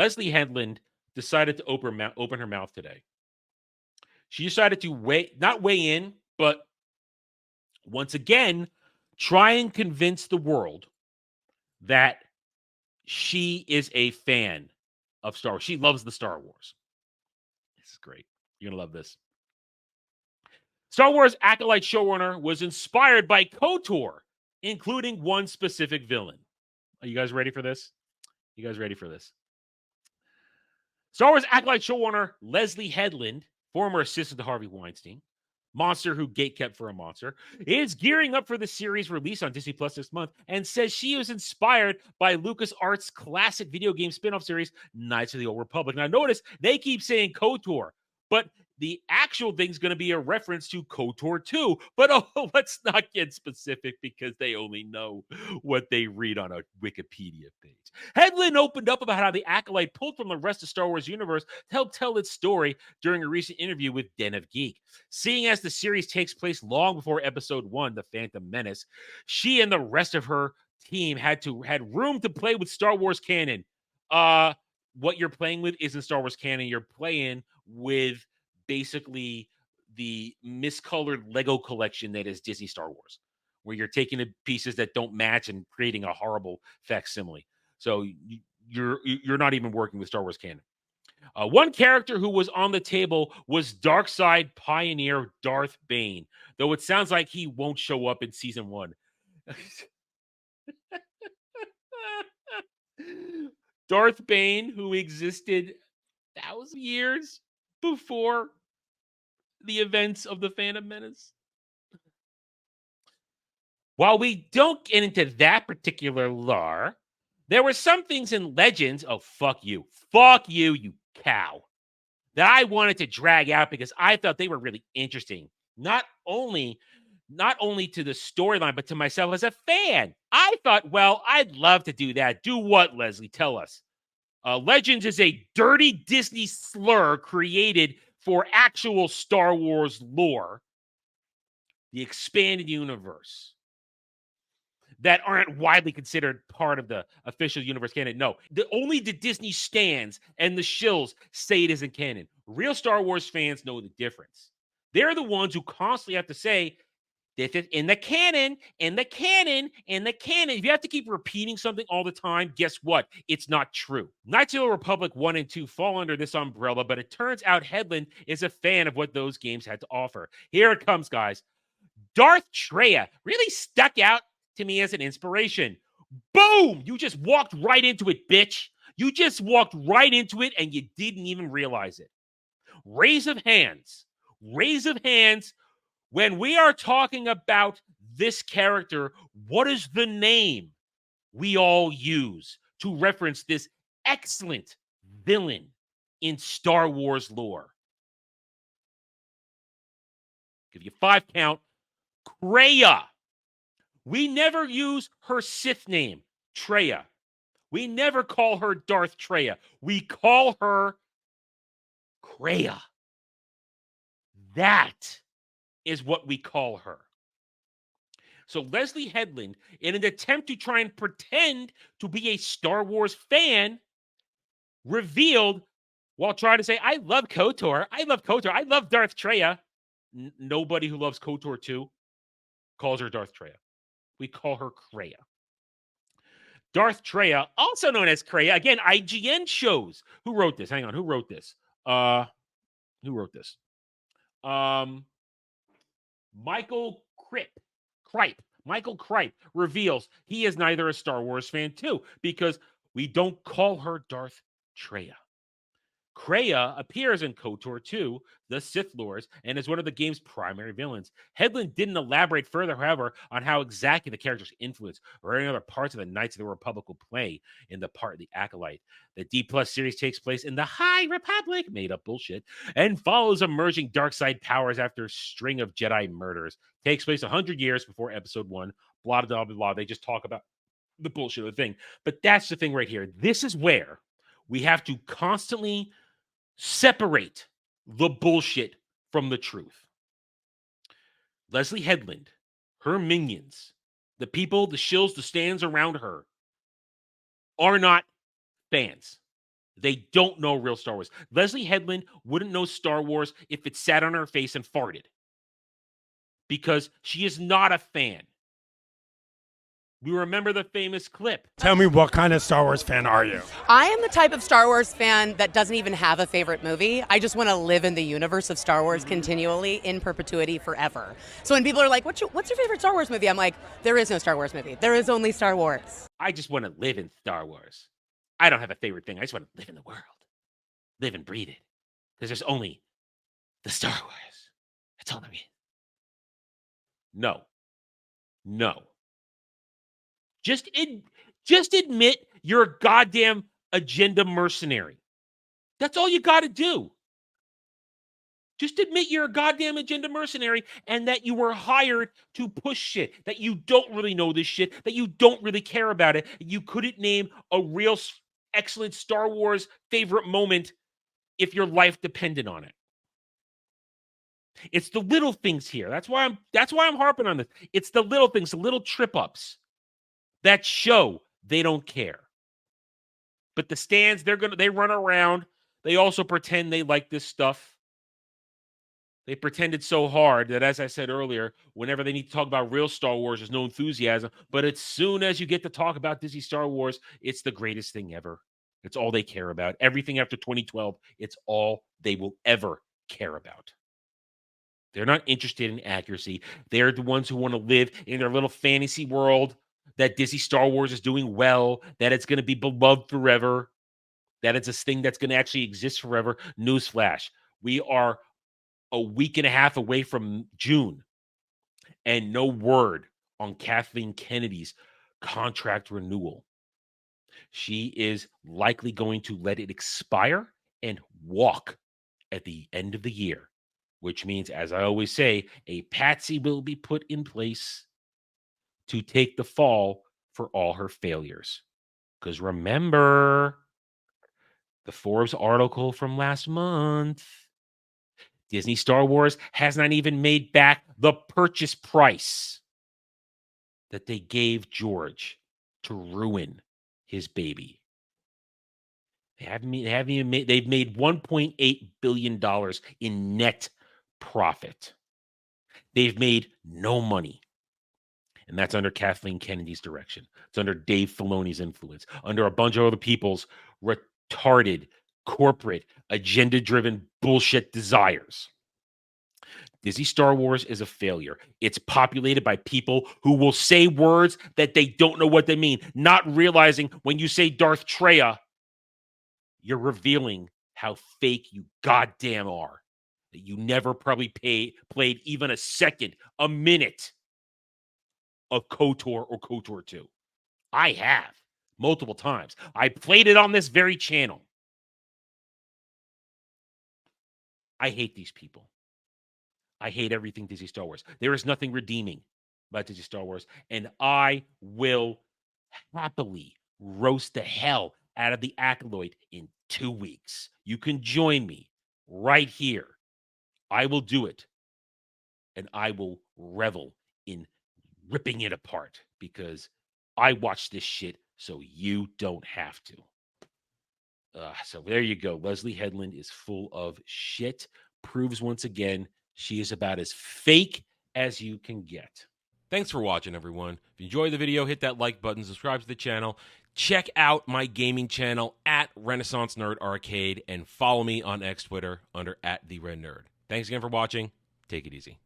Leslye Headland decided to open her mouth today. She decided to not weigh in, but once again, try and convince the world that she is a fan of Star Wars. She loves the Star Wars. This is great. You're going to love this. Star Wars Acolyte showrunner was inspired by KoTOR, including one specific villain. Are you guys ready for this? You guys ready for this? Star Wars Acolyte showrunner Leslye Headland, former assistant to Harvey Weinstein, monster who gatekept for a monster, is gearing up for the series release on Disney Plus this month and says she was inspired by LucasArts' classic video game spin-off series, Knights of the Old Republic. Now, notice they keep saying KoTOR, but the actual thing's going to be a reference to KoTOR 2. But let's not get specific because they only know what they read on a Wikipedia page. Headland opened up about how the Acolyte pulled from the rest of Star Wars universe to help tell its story during a recent interview with Den of Geek. Seeing as the series takes place long before Episode 1, The Phantom Menace, she and the rest of her team had room to play with Star Wars canon. What you're playing with isn't Star Wars canon. You're playing with basically the miscolored Lego collection that is Disney Star Wars, where you're taking the pieces that don't match and creating a horrible facsimile. So you're not even working with Star Wars canon. One character who was on the table was Dark Side pioneer Darth Bane, though it sounds like he won't show up in season 1. Darth Bane, who existed 1,000 years before the events of the Phantom Menace. While we don't get into that particular lore, there were some things in Legends, fuck you, you cow, that I wanted to drag out because I thought they were really interesting. Not only to the storyline, but to myself as a fan. I thought, well, I'd love to do that. Do what, Leslye? Tell us. Legends is a dirty Disney slur created for actual Star Wars lore, the expanded universe, that aren't widely considered part of the official universe canon. No, only the Disney stans and the shills say it isn't canon. Real Star Wars fans know the difference. They're the ones who constantly have to say, this is in the canon, in the canon, in the canon. If you have to keep repeating something all the time, guess what? It's not true. Knights of the Old Republic 1 and 2 fall under this umbrella, but it turns out Headland is a fan of what those games had to offer. Here it comes, guys. Darth Traya really stuck out to me as an inspiration. Boom! You just walked right into it, bitch. You just walked right into it and you didn't even realize it. Raise of hands. Raise of hands. When we are talking about this character, what is the name we all use to reference this excellent villain in Star Wars lore? Give you 5 count. Kreia. We never use her Sith name, Traya. We never call her Darth Traya. We call her Kreia. That is what we call her. So Leslye Headland, in an attempt to try and pretend to be a Star Wars fan, revealed while trying to say, I love KoTOR. I love KoTOR. I love Darth Traya. Nobody who loves KoTOR 2 calls her Darth Traya. We call her Kreia. Darth Traya, also known as Kreia. Again, IGN shows. Who wrote this? Hang on. Who wrote this? Michael Kripe reveals he is neither a Star Wars fan too, because we don't call her Darth Traya. Kreia appears in KoTOR 2, The Sith Lords, and is one of the game's primary villains. Headland didn't elaborate further, however, on how exactly the character's influence or any other parts of the Knights of the Republic will play in the part of the Acolyte. The D+ series takes place in the High Republic, made up bullshit, and follows emerging dark side powers after a string of Jedi murders. Takes place 100 years before Episode 1. Blah, blah, blah, blah. They just talk about the bullshit of the thing. But that's the thing right here. This is where we have to constantly separate the bullshit from the truth. Leslye Headland, her minions, the people, the shills, the stands around her, are not fans. They don't know real Star Wars. Leslye Headland wouldn't know Star Wars if it sat on her face and farted, because she is not a fan. We remember the famous clip. Tell me, what kind of Star Wars fan are you? I am the type of Star Wars fan that doesn't even have a favorite movie. I just want to live in the universe of Star Wars continually, in perpetuity, forever. So when people are like, what's your favorite Star Wars movie? I'm like, there is no Star Wars movie. There is only Star Wars. I just want to live in Star Wars. I don't have a favorite thing. I just want to live in the world. Live and breathe it. Because there's only the Star Wars. That's all there is. No. No. Just admit you're a goddamn agenda mercenary. That's all you got to do. Just admit you're a goddamn agenda mercenary and that you were hired to push shit, that you don't really know this shit, that you don't really care about it. You couldn't name a real excellent Star Wars favorite moment if your life depended on it. It's the little things here. That's why I'm harping on this. It's the little things, the little trip ups that show they don't care. But the stands, they run around. They also pretend they like this stuff. They pretended so hard that, as I said earlier, whenever they need to talk about real Star Wars, there's no enthusiasm. But as soon as you get to talk about Disney Star Wars, it's the greatest thing ever. It's all they care about. Everything after 2012, it's all they will ever care about. They're not interested in accuracy. They're the ones who want to live in their little fantasy world that Disney Star Wars is doing well, that it's going to be beloved forever, that it's a thing that's going to actually exist forever. Newsflash, we are a week and a half away from June, and no word on Kathleen Kennedy's contract renewal. She is likely going to let it expire and walk at the end of the year, which means, as I always say, a patsy will be put in place to take the fall for all her failures. Because remember the Forbes article from last month, Disney Star Wars has not even made back the purchase price that they gave George to ruin his baby. They've made $1.8 billion in net profit. They've made no money. And that's under Kathleen Kennedy's direction. It's under Dave Filoni's influence, under a bunch of other people's retarded, corporate, agenda-driven bullshit desires. Disney Star Wars is a failure. It's populated by people who will say words that they don't know what they mean, not realizing when you say Darth Treya, you're revealing how fake you goddamn are. That you never probably played even a second, a minute of KoTOR or KoTOR 2. I have multiple times. I played it on this very channel. I hate these people. I hate everything Disney Star Wars. There is nothing redeeming about Disney Star Wars, and I will happily roast the hell out of the Acolyte in 2 weeks. You can join me right here. I will do it, and I will revel in ripping it apart because I watch this shit so you don't have to. So there you go. Leslye Headland is full of shit. Proves once again she is about as fake as you can get. Thanks for watching, everyone. If you enjoyed the video, hit that like button, subscribe to the channel. Check out my gaming channel at Renaissance Nerd Arcade, and follow me on X Twitter under @TheRedNerd. Thanks again for watching. Take it easy.